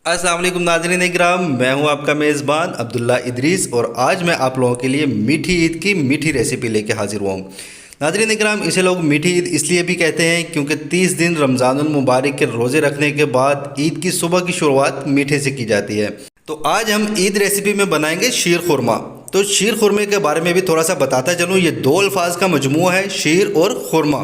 अस्सलाम वालेकुम नाज़रीन इकराम, मैं हूं आपका मेज़बान अब्दुल्ला इदरीस और आज मैं आप लोगों के लिए मीठी ईद की मीठी रेसिपी लेके हाजिर हुआ हूं। नाज़रीन इकराम, इसे लोग मीठी ईद इसलिए भी कहते हैं क्योंकि 30 दिन रमज़ानुल मुबारक के रोज़े रखने के बाद ईद की सुबह की शुरुआत मीठे से की जाती है। तो आज हम ईद रेसिपी में बनाएंगे शीर खुरमा। तो शीर खुरमे के बारे में भी थोड़ा सा बताता चलूँ। ये दो अल्फाज का मजमूआ है, शीर और खुरमा।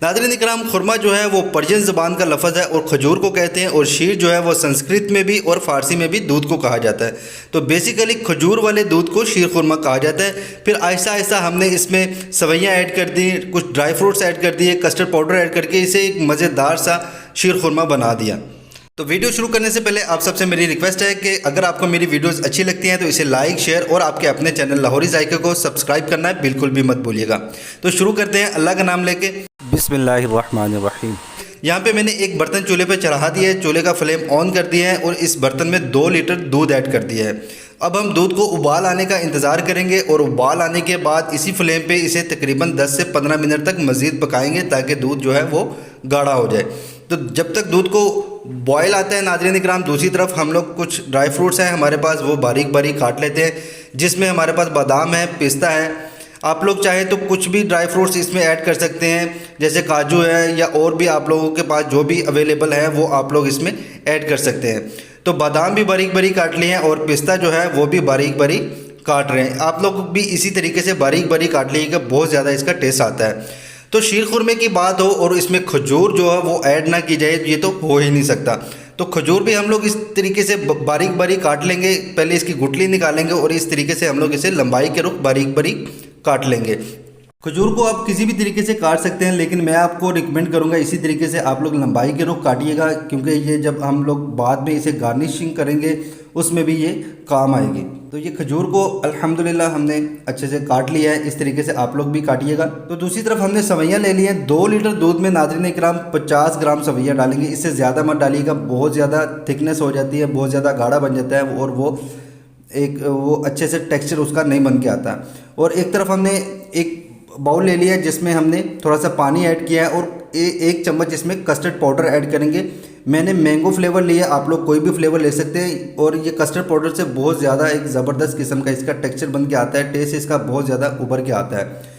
नाज़रीन इकराम, खुरमा जो है वो पर्शियन ज़बान का लफ्ज़ है और खजूर को कहते हैं, और शीर जो है वो संस्कृत में भी और फ़ारसी में भी दूध को कहा जाता है। तो बेसिकली खजूर वाले दूध को शीर खुरमा कहा जाता है। फिर आहिस्ता आहिस्ता हमने इसमें सवैयाँ ऐड कर दी, कुछ ड्राई फ्रूट्स ऐड कर दिए, कस्टर्ड पाउडर ऐड करके इसे एक मज़ेदार सा शीर खुरमा बना दिया। तो वीडियो शुरू करने से पहले आप सबसे मेरी रिक्वेस्ट है कि अगर आपको मेरी वीडियोस अच्छी लगती हैं तो इसे लाइक, शेयर और आपके अपने चैनल लाहौरी जायके को सब्सक्राइब करना है बिल्कुल भी मत भूलिएगा। तो शुरू करते हैं अल्लाह का नाम लेके। बिस्मिल्लाहिर्रहमानिर्रहीम। यहाँ पे मैंने एक बर्तन चूल्हे पे चढ़ा दिया है, चूल्हे का फ्लेम ऑन कर दिया है और इस बर्तन में 2 लीटर दूध ऐड कर दिया है। अब हम दूध को उबाल आने का इंतज़ार करेंगे और उबाल आने के बाद इसी फ्लेम पे इसे तकरीबन 10 से 15 मिनट तक मज़ीद पकाएंगे ताकि दूध जो है वो गाढ़ा हो जाए। तो जब तक दूध को बॉयल आता है नाज़रीन इकराम, दूसरी तरफ हम लोग कुछ ड्राई फ्रूट्स हैं हमारे पास, वो बारीक बारीक काट लेते हैं, जिसमें हमारे पास बादाम है, पिस्ता है। आप लोग चाहे तो कुछ भी ड्राई फ्रूट्स इसमें ऐड कर सकते हैं, जैसे काजू है या और भी आप लोगों के पास जो भी अवेलेबल है वो आप लोग इसमें ऐड कर सकते हैं। तो बादाम भी बारीक बारीक काट लिए हैं और पिस्ता जो है वो भी बारीक बारीक काट रहे हैं। आप लोग भी इसी तरीके से बारीक बारीक काट लीजिएगा, बहुत ज़्यादा इसका टेस्ट आता है। तो शीर खुरमे की बात हो और इसमें खजूर जो है वो ऐड ना की जाए, ये तो हो ही नहीं सकता। तो खजूर भी हम लोग इस तरीके से बारीक बारीक काट लेंगे, पहले इसकी गुठली निकालेंगे और इस तरीके से हम लोग इसे लंबाई के रुख बारीक बारीक काट लेंगे। खजूर को आप किसी भी तरीके से काट सकते हैं, लेकिन मैं आपको रिकमेंड करूंगा इसी तरीके से आप लोग लंबाई के रुख काटिएगा, क्योंकि ये जब हम लोग बाद में इसे गार्निशिंग करेंगे उसमें भी ये काम आएगी। तो ये खजूर को अल्हम्दुलिल्लाह हमने अच्छे से काट लिया है, इस तरीके से आप लोग भी काटिएगा। तो दूसरी तरफ हमने सवैयाँ ले ली हैं। 2 लीटर दूध में नाज़रीन इकराम 50 ग्राम सवैयाँ डालेंगे, इससे ज़्यादा मत डालिएगा, बहुत ज़्यादा थिकनेस हो जाती है, बहुत ज़्यादा गाढ़ा बन जाता है और वो अच्छे से टेक्सचर उसका नहीं बन के आता। और एक तरफ हमने एक बाउल ले लिया है जिसमें हमने थोड़ा सा पानी ऐड किया है और 1 चम्मच इसमें कस्टर्ड पाउडर ऐड करेंगे। मैंने मैंगो फ्लेवर लिया, आप लोग कोई भी फ्लेवर ले सकते हैं। और ये कस्टर्ड पाउडर से बहुत ज़्यादा एक ज़बरदस्त किस्म का इसका टेक्सचर बन के आता है, टेस्ट इसका बहुत ज़्यादा उभर के आता है।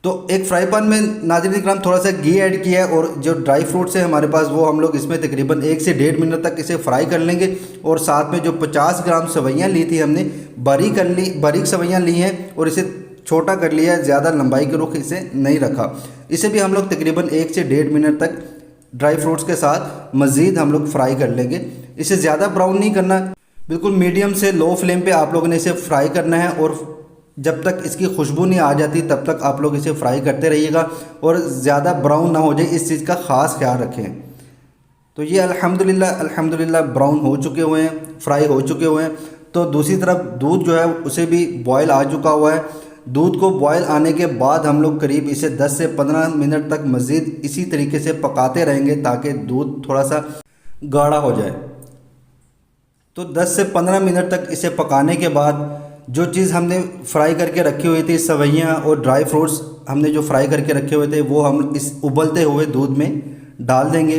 तो एक फ्राई पैन में नाज़रीन इकराम थोड़ा सा घी ऐड किया है और जो ड्राई फ्रूट्स है हमारे पास वो हम लोग इसमें तकरीबन 1 से 1.5 मिनट तक इसे फ्राई कर लेंगे। और साथ में जो 50 ग्राम सवैयाँ ली थी हमने, बारीक सवैयाँ ली हैं और इसे छोटा कर लिया है, ज़्यादा लंबाई के रुख इसे नहीं रखा। इसे भी हम लोग तकरीबन 1 से 1.5 मिनट तक ड्राई फ्रूट्स के साथ मज़ीद हम लोग फ्राई कर लेंगे। इसे ज़्यादा ब्राउन नहीं करना, बिल्कुल मीडियम से लो फ्लेम पे आप लोगों ने इसे फ्राई करना है और जब तक इसकी खुशबू नहीं आ जाती तब तक आप लोग इसे फ्राई करते रहिएगा और ज़्यादा ब्राउन ना हो जाए, इस चीज़ का ख़ास ख्याल रखें। तो ये अल्हम्दुलिल्लाह ब्राउन हो चुके हुए हैं, फ्राई हो चुके हुए हैं। तो दूसरी तरफ दूध जो है उसे भी बॉयल आ चुका हुआ है। दूध को बॉयल आने के बाद हम लोग करीब इसे 10 से 15 मिनट तक मज़ीद इसी तरीके से पकाते रहेंगे ताकि दूध थोड़ा सा गाढ़ा हो जाए। तो 10 से 15 मिनट तक इसे पकाने के बाद जो चीज़ हमने फ्राई करके रखी हुई थी, सवैयाँ और ड्राई फ्रूट्स हमने जो फ्राई करके रखे हुए थे, वो हम इस उबलते हुए दूध में डाल देंगे।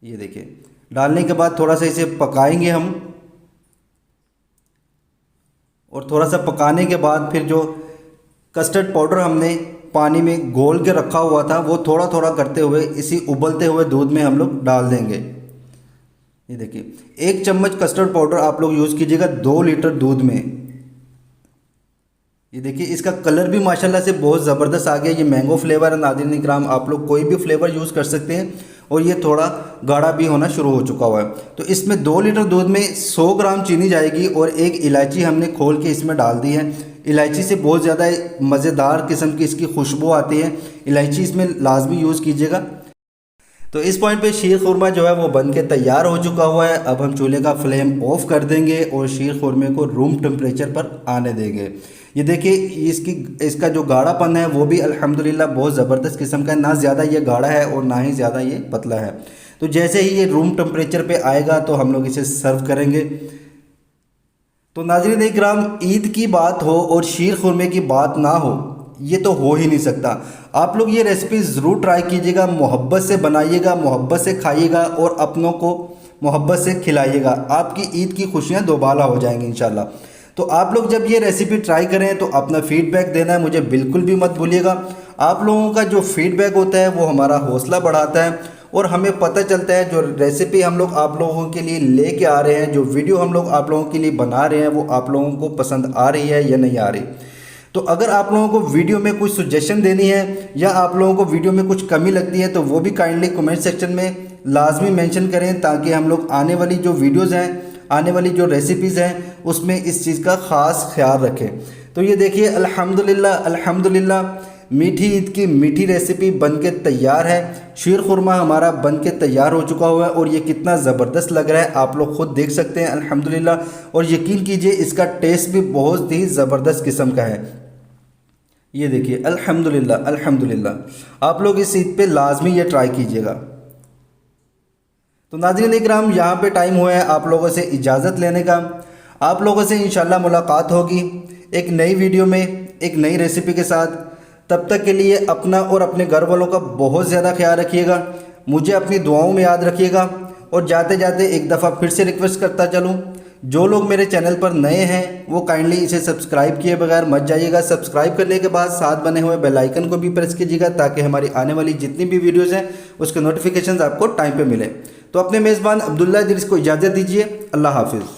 ये देखिए, डालने के बाद थोड़ा सा इसे पकाएंगे हम और थोड़ा सा पकाने के बाद फिर जो कस्टर्ड पाउडर हमने पानी में घोल के रखा हुआ था वो थोड़ा थोड़ा करते हुए इसी उबलते हुए दूध में हम लोग डाल देंगे। ये देखिए, 1 चम्मच कस्टर्ड पाउडर आप लोग यूज़ कीजिएगा 2 लीटर दूध में। ये देखिए, इसका कलर भी माशाल्लाह से बहुत ज़बरदस्त आ गया। ये मैंगो फ्लेवर है नाज़रीन इकराम, आप लोग कोई भी फ्लेवर यूज़ कर सकते हैं और ये थोड़ा गाढ़ा भी होना शुरू हो चुका हुआ है। तो इसमें 2 लीटर दूध में 100 ग्राम चीनी जाएगी और एक इलायची हमने खोल के इसमें डाल दी है। इलायची से बहुत ज़्यादा मज़ेदार किस्म की इसकी खुशबू आती है, इलायची इसमें लाजमी यूज़ कीजिएगा। तो इस पॉइंट पे शीर खुरमा जो है वो बन के तैयार हो चुका हुआ है। अब हम चूल्हे का फ्लेम ऑफ कर देंगे और शीर खुरमे को रूम टेम्परेचर पर आने देंगे। ये देखिए, इसका जो गाढ़ापन है वो भी अल्हम्दुलिल्लाह बहुत ज़बरदस्त किस्म का है, ना ज़्यादा ये गाढ़ा है और ना ही ज़्यादा ये पतला है। तो जैसे ही ये रूम टेम्परेचर पे आएगा तो हम लोग इसे सर्व करेंगे। तो नाज़रीन इकराम, ईद की बात हो और शीर खुरमे की बात ना हो, ये तो हो ही नहीं सकता। आप लोग ये रेसिपी ज़रूर ट्राई कीजिएगा, मोहब्बत से बनाइएगा, मोहब्बत से खाइएगा और अपनों को मोहब्बत से खिलाइएगा, आपकी ईद की खुशियाँ दोबाला हो जाएंगी इंशाल्लाह। तो आप लोग जब ये रेसिपी ट्राई करें तो अपना फीडबैक देना है मुझे बिल्कुल भी मत भूलिएगा। आप लोगों का जो फीडबैक होता है वो हमारा हौसला बढ़ाता है और हमें पता चलता है जो रेसिपी हम लोग आप लोगों के लिए लेके आ रहे हैं, जो वीडियो हम लोग आप लोगों के लिए बना रहे हैं, वो आप लोगों को पसंद आ रही है या नहीं आ रही। तो अगर आप लोगों को वीडियो में कुछ सजेशन देनी है या आप लोगों को वीडियो में कुछ कमी लगती है तो वो भी काइंडली कमेंट सेक्शन में लाजमी मेंशन करें, ताकि हम लोग आने वाली जो वीडियोज़ हैं, आने वाली जो रेसिपीज़ हैं, उसमें इस चीज़ का ख़ास ख्याल रखें। तो ये देखिए अल्हम्दुलिल्लाह अल्हम्दुलिल्लाह मीठी ईद की मीठी रेसिपी बनके तैयार है। शीर खुरमा हमारा बनके तैयार हो चुका हुआ है और ये कितना ज़बरदस्त लग रहा है आप लोग खुद देख सकते हैं अल्हम्दुलिल्लाह। और यकीन कीजिए इसका टेस्ट भी बहुत ही ज़बरदस्त किस्म का है। ये देखिए अल्हम्दुलिल्लाह अल्हम्दुलिल्लाह, आप लोग इस ईद पे लाजमी ये ट्राई कीजिएगा। तो नाज़रीन इकराम, यहाँ पे टाइम हुआ है आप लोगों से इजाज़त लेने का। आप लोगों से इंशाल्लाह मुलाकात होगी एक नई वीडियो में एक नई रेसिपी के साथ। तब तक के लिए अपना और अपने घर वालों का बहुत ज़्यादा ख्याल रखिएगा, मुझे अपनी दुआओं में याद रखिएगा। और जाते जाते एक दफ़ा फिर से रिक्वेस्ट करता चलूँ, जो लोग मेरे चैनल पर नए हैं वो काइंडली इसे सब्सक्राइब किए बगैर मत जाइएगा। सब्सक्राइब करने के बाद साथ बने हुए बेल आइकन को भी प्रेस कीजिएगा, ताकि हमारी आने वाली जितनी भी वीडियोज़ हैं उसके नोटिफिकेशंस आपको टाइम पे मिले। तो अपने मेज़बान अब्दुल्ला इदरीस को इजाज़त दीजिए। अल्लाह हाफिज़।